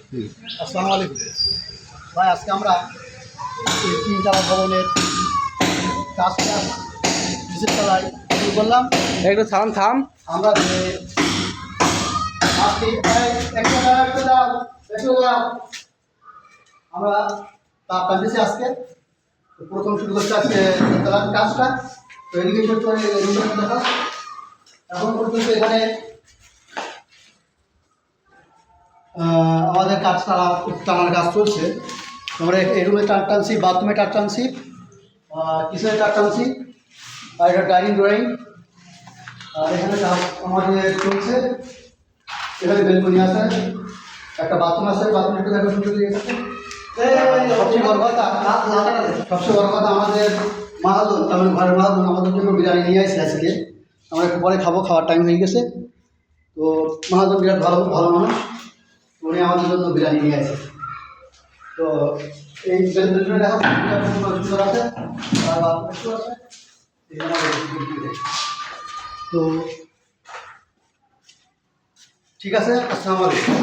আসসালামু আলাইকুম ভাই। আজকে আমরা এই তিনতলা ভবনের কাজটা নিচের তলায় শুরু করলাম। একটু থাম। আমরা যে আজকে আমরা তার কাজেছি আজকে প্রথম শুরু করছি আজকে তিনতলার কাজটা। তো এদিকে দেখা এখন পর্যন্ত এখানে আমাদের কাজ টানার কাজ চলছে। আমরা এই রুমে টানছি, বাথরুমে টানছি, কিচেনে টানছি, আর এটা ডাইনিং ড্রয়িং। আর এখানে কাজ আমাদের চলছে। এখানে বেলকনি আছে, একটা বাথরুম আছে, বাথরুম একটু দেখা সুন্দর দিয়েছে। সবচেয়ে বড় কথা আমাদের মাহাজন, আমাদের ঘরের মাহাজন আমাদের জন্য বিরিয়ানি নিয়ে আসছে আজকে। আমরা একটু পরে খাবো, খাওয়ার টাইম হয়ে গেছে। তো মাহাজন বিরাট ভালো মানুষ, উনি আমাদের জন্য বিরিয়ানি নিয়ে আসে। তো এই সুন্দর আছে, তো ঠিক আছে। আসসালামু আলাইকুম।